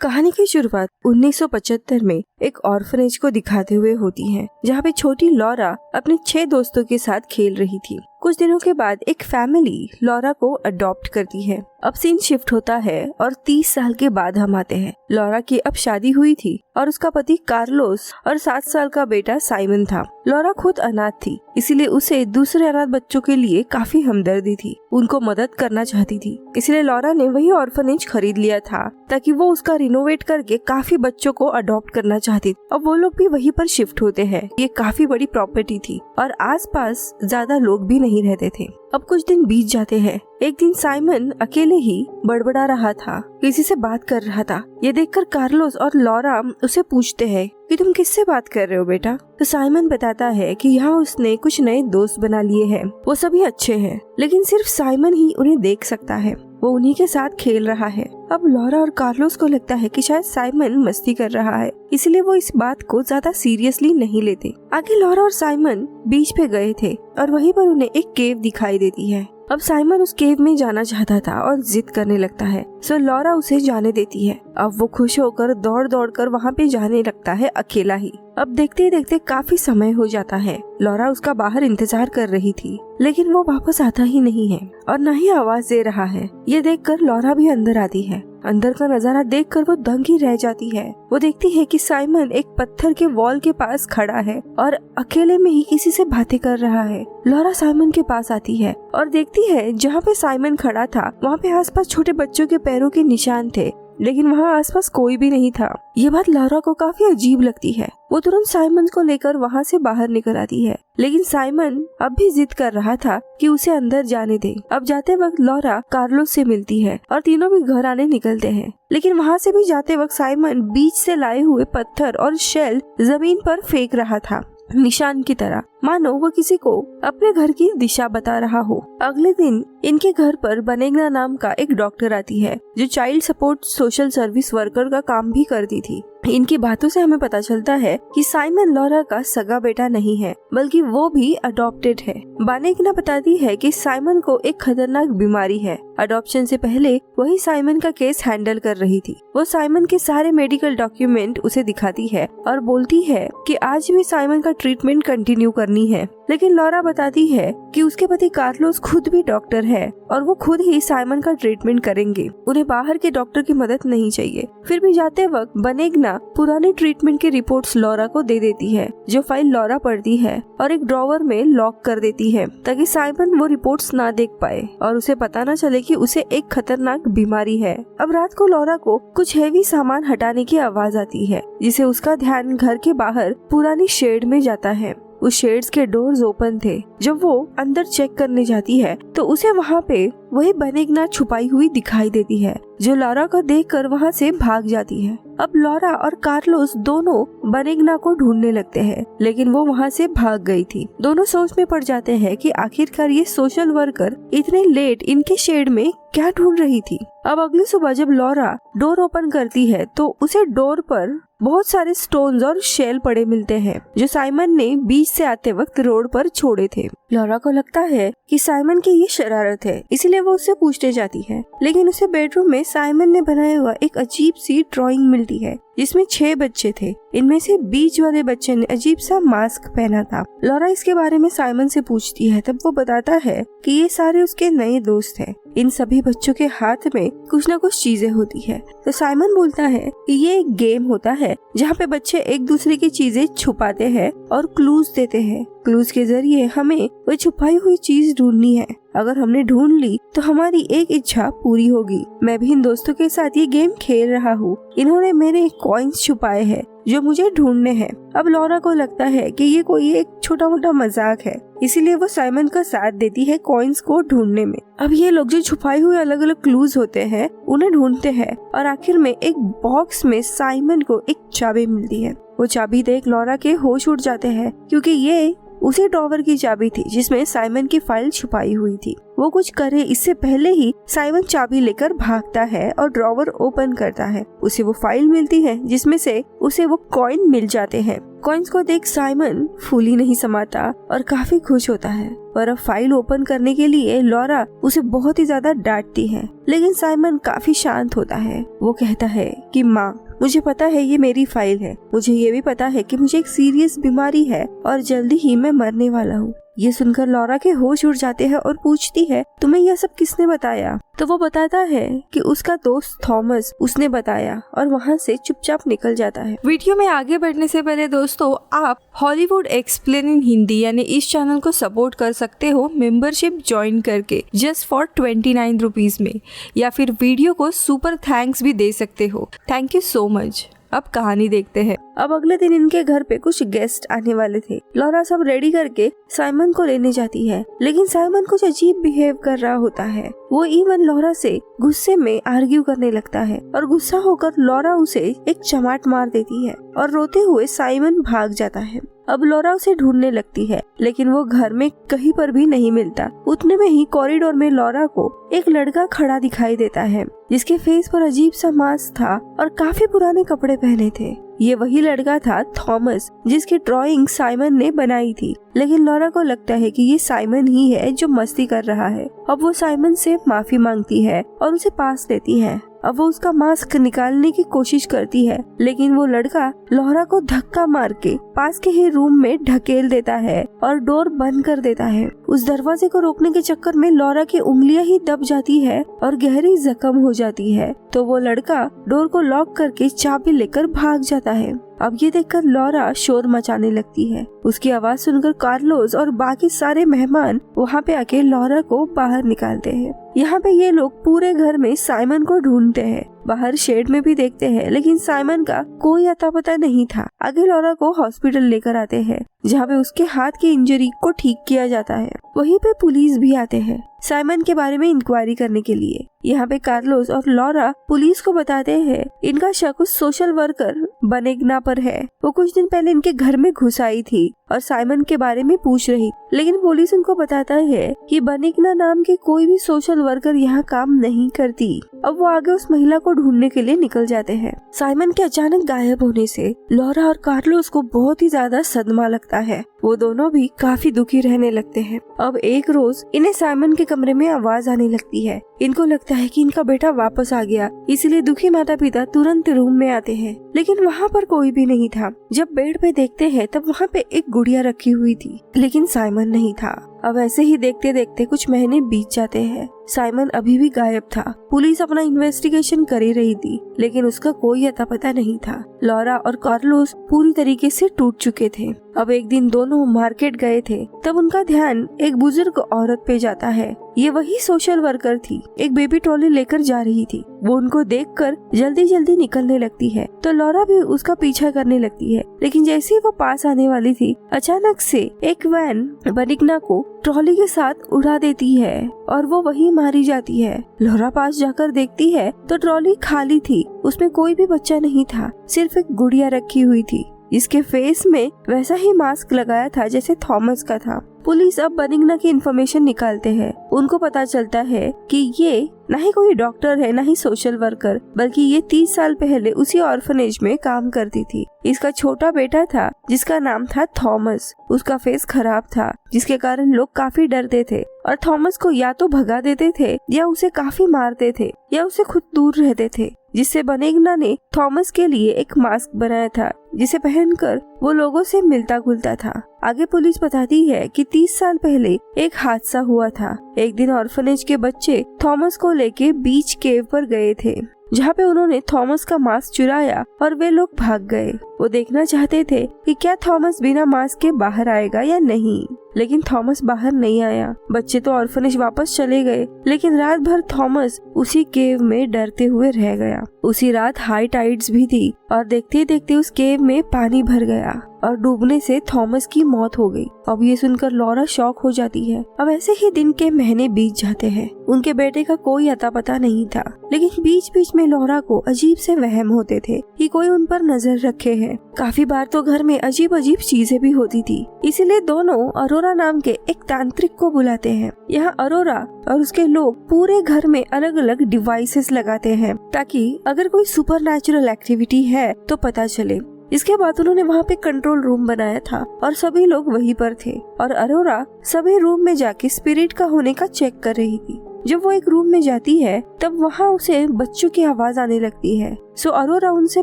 कहानी की शुरुआत 1975 में एक ऑर्फनेज को दिखाते हुए होती है, जहाँ पे छोटी लॉरा अपने 6 दोस्तों के साथ खेल रही थी। कुछ दिनों के बाद एक फैमिली लॉरा को अडॉप्ट करती है। अब सीन शिफ्ट होता है और 30 साल के बाद हम आते हैं। लॉरा की अब शादी हुई थी और उसका पति कार्लोस और 7 साल का बेटा साइमन था। लॉरा खुद अनाथ थी, इसीलिए उसे दूसरे अनाथ बच्चों के लिए काफी हमदर्दी थी, उनको मदद करना चाहती थी। इसलिए लॉरा ने वही ऑर्फनेज खरीद लिया था ताकि वो उसका रिनोवेट करके काफी बच्चों को अडॉप्ट करना चाहती। अब वो लोग भी वहीं पर शिफ्ट होते हैं। ये काफी बड़ी प्रॉपर्टी थी और आसपास ज्यादा लोग भी नहीं रहते थे। अब कुछ दिन बीत जाते हैं। एक दिन साइमन अकेले ही बड़बड़ा रहा था, किसी से बात कर रहा था। ये देखकर कार्लोस और लॉरा उसे पूछते हैं कि तुम किससे बात कर रहे हो बेटा? तो साइमन बताता है कि यहाँ उसने कुछ नए दोस्त बना लिए हैं, वो सभी अच्छे हैं, लेकिन सिर्फ साइमन ही उन्हें देख सकता है, वो उन्हीं के साथ खेल रहा है। अब लॉरा और कार्लोस को लगता है कि शायद साइमन मस्ती कर रहा है, इसलिए वो इस बात को ज्यादा सीरियसली नहीं लेते। आगे लॉरा और साइमन बीच पे गए थे और वहीं पर उन्हें एक केव दिखाई देती है। अब साइमन उस केव में जाना चाहता था और जिद करने लगता है, सो लॉरा उसे जाने देती है। अब वो खुश होकर दौड़ दौड़ कर वहाँ पे जाने लगता है अकेला ही। अब देखते देखते काफी समय हो जाता है। लॉरा उसका बाहर इंतजार कर रही थी, लेकिन वो वापस आता ही नहीं है और न ही आवाज दे रहा है। ये देखकर लॉरा भी अंदर आती है। अंदर का नजारा देखकर वो दंग ही रह जाती है। वो देखती है कि साइमन एक पत्थर के वॉल के पास खड़ा है और अकेले में ही किसी से बातें कर रहा है। लॉरा साइमन के पास आती है और देखती है जहाँ पे साइमन खड़ा था वहाँ पे आसपास छोटे बच्चों के पैरों के निशान थे, लेकिन वहाँ आसपास कोई भी नहीं था। ये बात लॉरा को काफी अजीब लगती है। वो तुरंत साइमन को लेकर वहाँ से बाहर निकल आती है, लेकिन साइमन अब भी जिद कर रहा था कि उसे अंदर जाने दे। अब जाते वक्त लॉरा कार्लोस से मिलती है और तीनों भी घर आने निकलते हैं, लेकिन वहाँ से भी जाते वक्त साइमन बीच से लाए हुए पत्थर और शेल जमीन पर फेंक रहा था, निशान की तरह, मानो वो किसी को अपने घर की दिशा बता रहा हो। अगले दिन इनके घर पर बनेग्ना नाम का एक डॉक्टर आती है, जो child support social service worker का काम भी करती थी। इनकी बातों से हमें पता चलता है कि साइमन लॉरा का सगा बेटा नहीं है, बल्कि वो भी अडॉप्टेड है। बनेग्ना बताती है कि साइमन को एक खतरनाक बीमारी है। अडॉप्शन से पहले वही साइमन का केस हैंडल कर रही थी। वो साइमन के सारे मेडिकल डॉक्यूमेंट उसे दिखाती है और बोलती है कि आज भी साइमन का ट्रीटमेंट कंटिन्यू करनी है। लेकिन लॉरा बताती है कि उसके पति कार्लोस खुद भी डॉक्टर है और वो खुद ही साइमन का ट्रीटमेंट करेंगे, उन्हें बाहर के डॉक्टर की मदद नहीं चाहिए। फिर भी जाते वक्त बनेग्ना पुराने ट्रीटमेंट की रिपोर्ट्स लॉरा को दे देती है, जो फाइल लॉरा पढ़ती है और एक ड्रॉवर में लॉक कर देती है ताकि साइमन वो रिपोर्ट्स ना देख पाए और उसे पता ना चले कि उसे एक खतरनाक बीमारी है। अब रात को लॉरा को कुछ हेवी सामान हटाने की आवाज आती है, जिसे उसका ध्यान घर के बाहर पुरानी शेड में जाता है। उस शेड्स के डोर्स ओपन थे। जब वो अंदर चेक करने जाती है तो उसे वहाँ पे वही बनेग्ना छुपाई हुई दिखाई देती है, जो लॉरा को देखकर वहाँ से भाग जाती है। अब लॉरा और कार्लोस दोनों बनेग्ना को ढूंढने लगते हैं, लेकिन वो वहाँ से भाग गई थी। दोनों सोच में पड़ जाते हैं कि आखिरकार ये सोशल वर्कर इतने लेट इनके शेड में क्या ढूंढ रही थी। अब अगली सुबह जब लॉरा डोर ओपन करती है तो उसे डोर पर बहुत सारे स्टोन्स और शेल पड़े मिलते हैं, जो साइमन ने बीच से आते वक्त रोड पर छोड़े थे। लॉरा को लगता है कि साइमन की ये शरारत है, इसलिए वो उससे पूछने जाती है, लेकिन उसे बेडरूम में साइमन ने बनाया हुआ एक अजीब सी ड्राइंग मिलती है, जिसमें 6 बच्चे थे। इनमें से बीच वाले बच्चे ने अजीब सा मास्क पहना था। लॉरा इसके बारे में साइमन से पूछती है, तब वो बताता है कि ये सारे उसके नए दोस्त हैं। इन सभी बच्चों के हाथ में कुछ न कुछ चीजें होती है। तो साइमन बोलता है कि ये एक गेम होता है जहाँ पे बच्चे एक दूसरे की चीजें छुपाते हैं और क्लूज देते हैं। क्लूज के जरिए हमें वो छुपाई हुई चीज ढूंढनी है। अगर हमने ढूंढ ली तो हमारी एक इच्छा पूरी होगी। मैं भी इन दोस्तों के साथ ये गेम खेल रहा हूँ। इन्होंने मेरे कॉइन्स छुपाए हैं जो मुझे ढूंढने हैं। अब लॉरा को लगता है कि ये कोई एक छोटा मोटा मजाक है, इसीलिए वो साइमन का साथ देती है कॉइन्स को ढूंढने में। अब ये लोग जो छुपाए हुए अलग अलग क्लूज होते हैं उन्हें ढूंढते हैं और आखिर में एक बॉक्स में साइमन को एक चाबी मिलती है। वो चाबी देख लॉरा के होश उड़ जाते हैं, क्योंकि ये उसी ड्रॉवर की चाबी थी जिसमें साइमन की फाइल छुपाई हुई थी। वो कुछ करे इससे पहले ही साइमन चाबी लेकर भागता है और ड्रॉवर ओपन करता है। उसे वो फाइल मिलती है जिसमें से उसे वो कॉइन मिल जाते हैं। कॉइन्स को देख साइमन फूल ही नहीं समाता और काफी खुश होता है। और अब फाइल ओपन करने के लिए लॉरा उसे बहुत ही ज्यादा डांटती है, लेकिन साइमन काफी शांत होता है। वो कहता है कि माँ, मुझे पता है ये मेरी फाइल है, मुझे ये भी पता है कि मुझे एक सीरियस बीमारी है और जल्दी ही मैं मरने वाला हूँ। ये सुनकर लॉरा के होश उड़ जाते हैं और पूछती है, तुम्हें यह सब किसने बताया? तो वो बताता है कि उसका दोस्त थॉमस उसने बताया और वहाँ से चुपचाप निकल जाता है। वीडियो में आगे बढ़ने से पहले दोस्तों, आप हॉलीवुड एक्सप्लेन इन हिंदी यानी इस चैनल को सपोर्ट कर सकते हो मेंबरशिप ज्वाइन करके जस्ट फॉर 29 रुपीज में, या फिर वीडियो को सुपर थैंक्स भी दे सकते हो। Thank you so much. अब कहानी देखते हैं। अब अगले दिन इनके घर पे कुछ गेस्ट आने वाले थे। लॉरा सब रेडी करके साइमन को लेने जाती है, लेकिन साइमन कुछ अजीब बिहेव कर रहा होता है। वो इवन लॉरा से गुस्से में आर्ग्यू करने लगता है और गुस्सा होकर लॉरा उसे एक चमाट मार देती है और रोते हुए साइमन भाग जाता है। अब लॉरा उसे ढूंढने लगती है, लेकिन वो घर में कहीं पर भी नहीं मिलता। उतने में ही कॉरिडोर में लॉरा को एक लड़का खड़ा दिखाई देता है, जिसके फेस पर अजीब सा मास्क था और काफी पुराने कपड़े पहने थे। ये वही लड़का था थॉमस, जिसकी ड्राइंग साइमन ने बनाई थी, लेकिन लॉरा को लगता है कि ये साइमन ही है जो मस्ती कर रहा है। अब वो साइमन से माफी मांगती है और उसे पास लेती है। अब वो उसका मास्क निकालने की कोशिश करती है, लेकिन वो लड़का लॉरा को धक्का मार के पास के ही रूम में ढकेल देता है और डोर बंद कर देता है। उस दरवाजे को रोकने के चक्कर में लॉरा की उंगलियां ही दब जाती है और गहरी जख्म हो जाती है। तो वो लड़का डोर को लॉक करके चाबी लेकर भाग जाता है। अब ये देखकर लॉरा शोर मचाने लगती है। उसकी आवाज सुनकर कार्लोस और बाकी सारे मेहमान वहाँ पे आके लॉरा को बाहर निकालते हैं। यहाँ पे ये लोग पूरे घर में साइमन को ढूंढते हैं, बाहर शेड में भी देखते हैं, लेकिन साइमन का कोई अता पता नहीं था। आगे लॉरा को हॉस्पिटल लेकर आते हैं, जहाँ पे उसके हाथ की इंजरी को ठीक किया जाता है। वहीं पे पुलिस भी आते हैं साइमन के बारे में इंक्वायरी करने के लिए। यहाँ पे कार्लोस और लॉरा पुलिस को बताते हैं इनका शक उस सोशल वर्कर बनेग्ना पर है। वो कुछ दिन पहले इनके घर में घुस आई थी और साइमन के बारे में पूछ रही, लेकिन पुलिस उनको बताता है कि बनेग्ना नाम की कोई भी सोशल वर्कर यहाँ काम नहीं करती। अब वो आगे उस महिला को ढूंढने के लिए निकल जाते हैं। साइमन के अचानक गायब होने से लॉरा और कार्लोस को बहुत ही ज्यादा सदमा लगता है। वो दोनों भी काफी दुखी रहने लगते हैं। अब एक रोज इन्हें साइमन के कमरे में आवाज आने लगती है। इनको लगता है कि इनका बेटा वापस आ गया, इसलिए दुखी माता पिता तुरंत रूम में आते हैं, लेकिन वहाँ पर कोई भी नहीं था। जब बेड पे देखते हैं तब वहाँ पे एक गुड़िया रखी हुई थी, लेकिन साइमन नहीं था। अब ऐसे ही देखते देखते कुछ महीने बीत जाते हैं। साइमन अभी भी गायब था। पुलिस अपना इन्वेस्टिगेशन कर ही रही थी, लेकिन उसका कोई अता पता नहीं था। लॉरा और कार्लोस पूरी तरीके से टूट चुके थे। अब एक दिन दोनों मार्केट गए थे, तब उनका ध्यान एक बुजुर्ग औरत पे जाता है। ये वही सोशल वर्कर थी, एक बेबी ट्रॉली लेकर जा रही थी। वो उनको देखकर जल्दी जल्दी निकलने लगती है, तो लॉरा भी उसका पीछा करने लगती है। लेकिन जैसे ही वो पास आने वाली थी, अचानक से एक वैन बनिग्ना को ट्रॉली के साथ उड़ा देती है और वो वहीं मारी जाती है। लॉरा पास जाकर देखती है तो ट्रॉली खाली थी, उसमें कोई भी बच्चा नहीं था, सिर्फ एक गुड़िया रखी हुई थी, जिसके फेस में वैसा ही मास्क लगाया था जैसे थॉमस का था। पुलिस अब बनिग्ना की इंफॉर्मेशन निकालते हैं। उनको पता चलता है कि ये न ही कोई डॉक्टर है, न ही सोशल वर्कर, बल्कि ये 30 साल पहले उसी ऑर्फनेज में काम करती थी। इसका छोटा बेटा था जिसका नाम था थॉमस। उसका फेस खराब था, जिसके कारण लोग काफी डरते थे और थॉमस को या तो भगा देते थे या उसे काफी मारते थे या उसे खुद दूर रहते थे, जिससे बनिग्ना ने थॉमस के लिए एक मास्क बनाया था, जिसे पहनकर वो लोगों से मिलता जुलता था। आगे पुलिस बताती है कि 30 साल पहले एक हादसा हुआ था। एक दिन ऑर्फनेज के बच्चे थॉमस को लेके बीच केव पर गए थे, जहाँ पे उन्होंने थॉमस का मास्क चुराया और वे लोग भाग गए। वो देखना चाहते थे कि क्या थॉमस बिना मास्क के बाहर आएगा या नहीं, लेकिन थॉमस बाहर नहीं आया। बच्चे तो ऑर्फनेज वापस चले गए, लेकिन रात भर थॉमस उसी केव में डरते हुए रह गया। उसी रात हाई टाइड्स भी थी और देखते देखते उस केव में पानी भर गया और डूबने से थॉमस की मौत हो गई। अब ये सुनकर लॉरा शॉक हो जाती है। अब ऐसे ही दिन के महीने बीत जाते हैं। उनके बेटे का कोई अता पता नहीं था, लेकिन बीच बीच में लॉरा को अजीब से वहम होते थे कि कोई उन पर नजर रखे है। काफी बार तो घर में अजीब अजीब चीजें भी होती थी, इसीलिए दोनों अरोरा अरोरा नाम के एक तांत्रिक को बुलाते हैं। यहाँ अरोरा और उसके लोग पूरे घर में अलग अलग डिवाइसेस लगाते हैं ताकि अगर कोई सुपरनैचुरल एक्टिविटी है तो पता चले। इसके बाद उन्होंने वहाँ पे कंट्रोल रूम बनाया था और सभी लोग वहीं पर थे और अरोरा सभी रूम में जाके स्पिरिट का होने का चेक कर रही थी। जब वो एक रूम में जाती है तब वहाँ उसे बच्चों की आवाज आने लगती है। सो अरोरा उनसे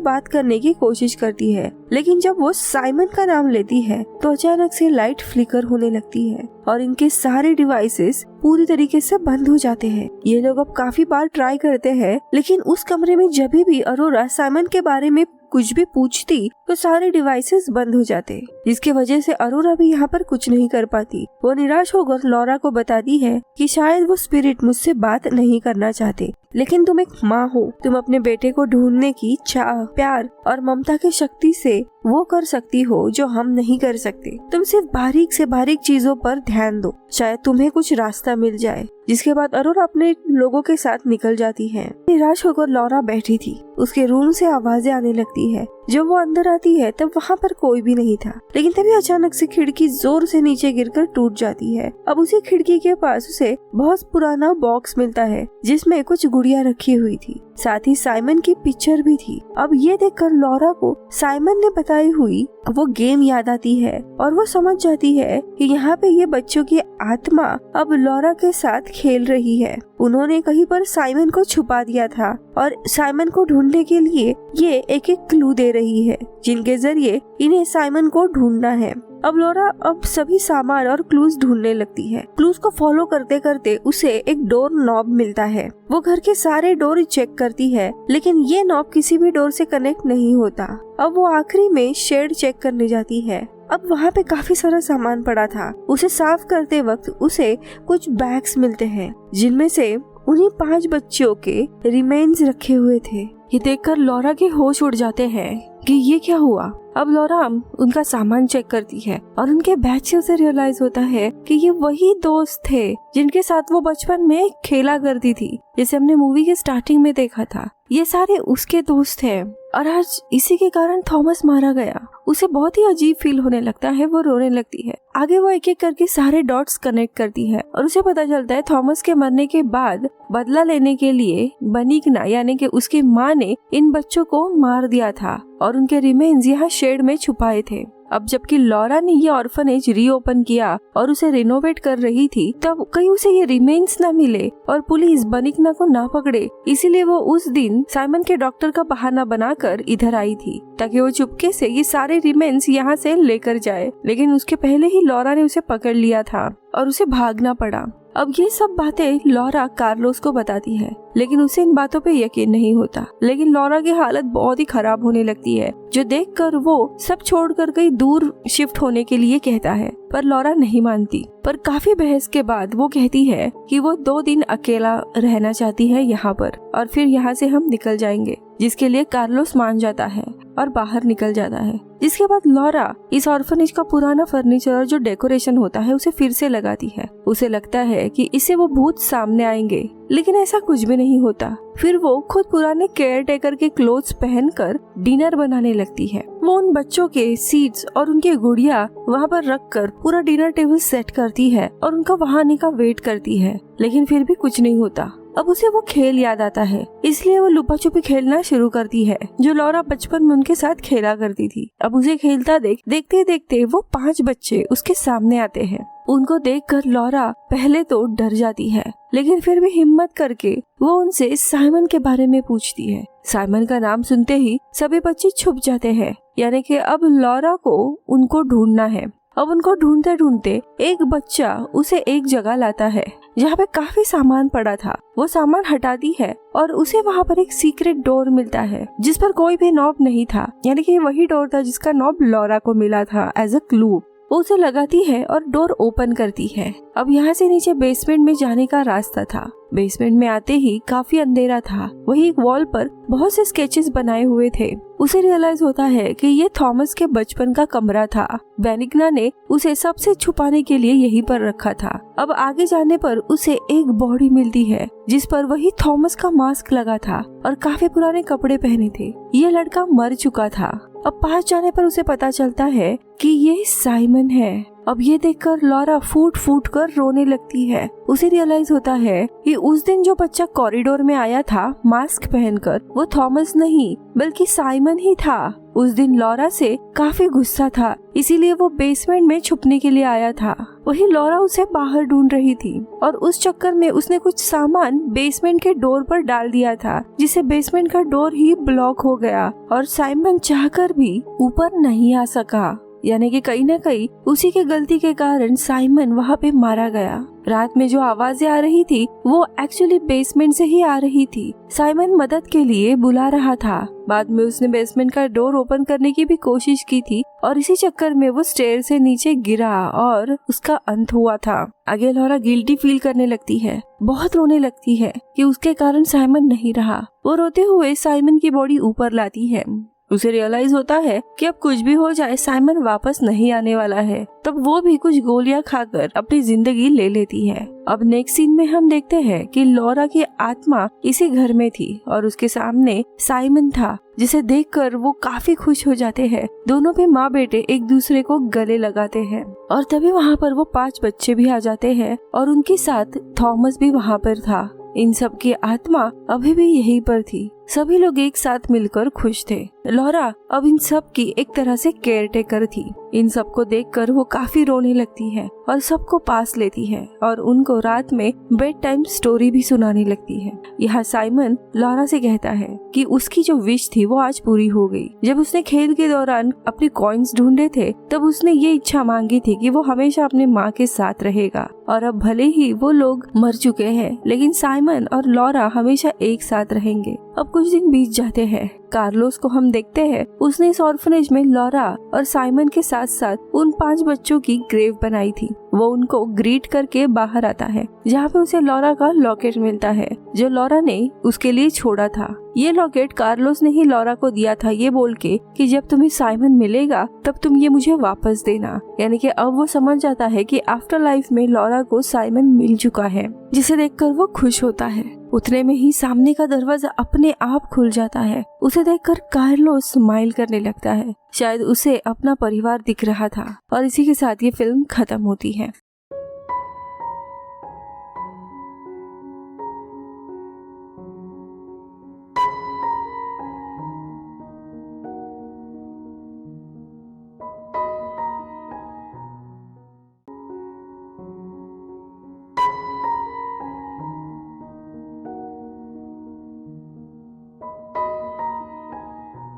बात करने की कोशिश करती है, लेकिन जब वो साइमन का नाम लेती है तो अचानक से लाइट फ्लिकर होने लगती है और इनके सारे डिवाइसेस पूरी तरीके से बंद हो जाते हैं। ये लोग अब काफी बार ट्राई करते हैं, लेकिन उस कमरे में जब भी अरोरा साइमन के बारे में कुछ भी पूछती तो सारे डिवाइसेस बंद हो जाते, जिसकी वजह से अरोरा भी यहाँ पर कुछ नहीं कर पाती। वो निराश होकर लॉरा को बताती है कि शायद वो स्पिरिट मुझसे बात नहीं करना चाहते, लेकिन तुम एक माँ हो, तुम अपने बेटे को ढूंढने की चाह, प्यार और ममता की शक्ति से वो कर सकती हो जो हम नहीं कर सकते। तुम सिर्फ बारीक से बारीक चीजों पर ध्यान दो, शायद तुम्हें कुछ रास्ता मिल जाए। जिसके बाद अरोरा अपने लोगों के साथ निकल जाती है। निराश होकर लॉरा बैठी थी, उसके रूम से आवाजें आने लगती है। जब वो अंदर आती है तब वहाँ पर कोई भी नहीं था, लेकिन तभी अचानक से खिड़की जोर से नीचे गिरकर टूट जाती है। अब उसी खिड़की के पास उसे बहुत पुराना बॉक्स मिलता है जिसमें कुछ गुड़िया रखी हुई थी, साथ ही साइमन की पिक्चर भी थी। अब ये देखकर लॉरा को साइमन ने बताई हुई वो गेम याद आती है और वो समझ जाती है कि यहाँ पे ये बच्चों की आत्मा अब लॉरा के साथ खेल रही है। उन्होंने कहीं पर साइमन को छुपा दिया था और साइमन को ढूंढने के लिए ये एक एक क्लू दे रही है जिनके जरिए इन्हें साइमन को ढूंढना है। अब लॉरा अब सभी सामान और क्लूज ढूंढने लगती है। क्लूज को फॉलो करते करते उसे एक डोर नॉब मिलता है। वो घर के सारे डोर चेक करती है, लेकिन ये नॉब किसी भी डोर से कनेक्ट नहीं होता। अब वो आखिरी में शेड चेक करने जाती है। अब वहाँ पे काफी सारा सामान पड़ा था। उसे साफ करते वक्त उसे कुछ बैग्स मिलते हैं जिनमें से उन्हीं 5 बच्चों के रिमेन्स रखे हुए थे। ये देखकर लॉरा के होश उड़ जाते हैं कि ये क्या हुआ। अब लॉरा उनका सामान चेक करती है और उनके बैग से उसे रियलाइज होता है कि ये वही दोस्त थे जिनके साथ वो बचपन में खेला करती थी, जैसे हमने मूवी के स्टार्टिंग में देखा था। ये सारे उसके दोस्त हैं और आज इसी के कारण थॉमस मारा गया। उसे बहुत ही अजीब फील होने लगता है, वो रोने लगती है। आगे वो एक एक करके सारे डॉट्स कनेक्ट करती है और उसे पता चलता है थॉमस के मरने के बाद बदला लेने के लिए बनिग्ना यानी कि उसकी माँ ने इन बच्चों को मार दिया था और उनके रिमेन्स यहाँ शेड में छुपाए थे। अब जबकि लॉरा ने ये ऑर्फनेज रीओपन किया और उसे रिनोवेट कर रही थी, तब कहीं उसे ये रिमेन्स ना मिले और पुलिस बनिग्ना को ना पकड़े, इसीलिए वो उस दिन साइमन के डॉक्टर का बहाना बनाकर इधर आई थी ताकि वो चुपके से ये सारे रिमेन्स यहाँ से लेकर जाए। लेकिन उसके पहले ही लॉरा ने उसे पकड़ लिया था और उसे भागना पड़ा। अब ये सब बातें लॉरा कार्लोस को बताती है, लेकिन उसे इन बातों पे यकीन नहीं होता। लेकिन लॉरा की हालत बहुत ही खराब होने लगती है, जो देखकर वो सब छोड़कर कहीं दूर शिफ्ट होने के लिए कहता है, पर लॉरा नहीं मानती। पर काफी बहस के बाद वो कहती है कि वो 2 दिन अकेला रहना चाहती है यहाँ पर और फिर यहाँ से हम निकल जाएंगे, जिसके लिए कार्लोस मान जाता है और बाहर निकल जाता है। जिसके बाद लॉरा इस ऑर्फनेज का पुराना फर्नीचर और जो डेकोरेशन होता है उसे फिर से लगाती है। उसे लगता है कि इससे वो भूत सामने आएंगे, लेकिन ऐसा कुछ भी नहीं होता। फिर वो खुद पुराने केयर टेकर के क्लोथ्स पहनकर डिनर बनाने लगती है। वो उन बच्चों के सीट्स और उनके गुड़िया वहाँ पर रखकर पूरा डिनर टेबल सेट करती है और उनका वहाँ आने का वेट करती है, लेकिन फिर भी कुछ नहीं होता। अब उसे वो खेल याद आता है, इसलिए वो लुपा छुपी खेलना शुरू करती है जो लॉरा बचपन में उनके साथ खेला करती थी। अब उसे खेलता देखते देखते वो 5 बच्चे उसके सामने आते हैं। उनको देखकर लॉरा पहले तो डर जाती है, लेकिन फिर भी हिम्मत करके वो उनसे साइमन के बारे में पूछती है। साइमन का नाम सुनते ही सभी बच्चे छुप जाते हैं, यानी कि अब लॉरा को उनको ढूंढना है। अब उनको ढूंढते ढूंढते एक बच्चा उसे एक जगह लाता है जहाँ पे काफी सामान पड़ा था। वो सामान हटाती है और उसे वहाँ पर एक सीक्रेट डोर मिलता है जिस पर कोई भी नॉब नहीं था, यानी कि वही डोर था जिसका नॉब लॉरा को मिला था एज अ क्लू। वो उसे लगाती है और डोर ओपन करती है। अब यहाँ से नीचे बेसमेंट में जाने का रास्ता था। बेसमेंट में आते ही काफी अंधेरा था। वही एक वॉल पर बहुत से स्केचेस बनाए हुए थे। उसे रियलाइज होता है कि ये थॉमस के बचपन का कमरा था। बेनिग्ना ने उसे सबसे छुपाने के लिए यहीं पर रखा था। अब आगे जाने पर उसे एक बॉडी मिलती है जिस पर वही थॉमस का मास्क लगा था और काफी पुराने कपड़े पहने थे। ये लड़का मर चुका था। अब पास जाने पर उसे पता चलता है कि ये साइमन है। अब ये देखकर लॉरा फूट फूट कर रोने लगती है। उसे रियलाइज होता है कि उस दिन जो बच्चा कॉरिडोर में आया था मास्क पहनकर, वो थॉमस नहीं बल्कि साइमन ही था। उस दिन लॉरा से काफी गुस्सा था, इसीलिए वो बेसमेंट में छुपने के लिए आया था। वही लॉरा उसे बाहर ढूंढ रही थी और उस चक्कर में उसने कुछ सामान बेसमेंट के डोर पर डाल दिया था, जिससे बेसमेंट का डोर ही ब्लॉक हो गया और साइमन चाहकर भी ऊपर नहीं आ सका। यानी कि कहीं ना कहीं उसी के गलती के कारण साइमन वहाँ पे मारा गया। रात में जो आवाजें आ रही थी वो एक्चुअली बेसमेंट से ही आ रही थी। साइमन मदद के लिए बुला रहा था। बाद में उसने बेसमेंट का डोर ओपन करने की भी कोशिश की थी और इसी चक्कर में वो स्टेयर से नीचे गिरा और उसका अंत हुआ था। आगे लॉरा गिल्टी फील करने लगती है, बहुत रोने लगती है कि उसके कारण साइमन नहीं रहा। वो रोते हुए साइमन की बॉडी ऊपर लाती है। उसे रियलाइज होता है कि अब कुछ भी हो जाए साइमन वापस नहीं आने वाला है। तब वो भी कुछ गोलियां खाकर अपनी जिंदगी ले लेती है। अब नेक्स्ट सीन में हम देखते हैं कि लॉरा की आत्मा इसी घर में थी और उसके सामने साइमन था, जिसे देखकर वो काफी खुश हो जाते हैं। दोनों भी माँ बेटे एक दूसरे को गले लगाते हैं और तभी वहाँ पर वो 5 बच्चे भी आ जाते हैं और उनके साथ थॉमस भी वहाँ पर था। इन सब की आत्मा अभी भी यहीं पर थी। सभी लोग एक साथ मिलकर खुश थे। लॉरा अब इन सब की एक तरह से केयर टेकर थी। इन सबको देखकर वो काफी रोने लगती है और सबको पास लेती है और उनको रात में बेड टाइम स्टोरी भी सुनाने लगती है। यहाँ साइमन लॉरा से कहता है कि उसकी जो विश थी वो आज पूरी हो गई। जब उसने खेल के दौरान अपने कॉइन्स ढूंढे थे तब उसने ये इच्छा मांगी थी कि वो हमेशा अपने माँ के साथ रहेगा और अब भले ही वो लोग मर चुके हैं लेकिन साइमन और लॉरा हमेशा एक साथ रहेंगे। अब कुछ दिन बीत जाते हैं। कार्लोस को हम देखते हैं, उसने इस ऑर्फनेज में लॉरा और साइमन के साथ साथ उन 5 बच्चों की ग्रेव बनाई थी। वो उनको ग्रीट करके बाहर आता है, जहाँ पे उसे लॉरा का लॉकेट मिलता है जो लॉरा ने उसके लिए छोड़ा था। ये लॉकेट कार्लोस ने ही लॉरा को दिया था, ये बोल के कि जब तुम्हें साइमन मिलेगा तब तुम ये मुझे वापस देना। यानी कि अब वो समझ जाता है कि आफ्टर लाइफ में लॉरा को साइमन मिल चुका है, जिसे देखकर वो खुश होता है। उतने में ही सामने का दरवाजा अपने आप खुल जाता है। उसे देखकर कार्लोस स्माइल करने लगता है, शायद उसे अपना परिवार दिख रहा था। और इसी के साथ ये फिल्म खत्म होती है।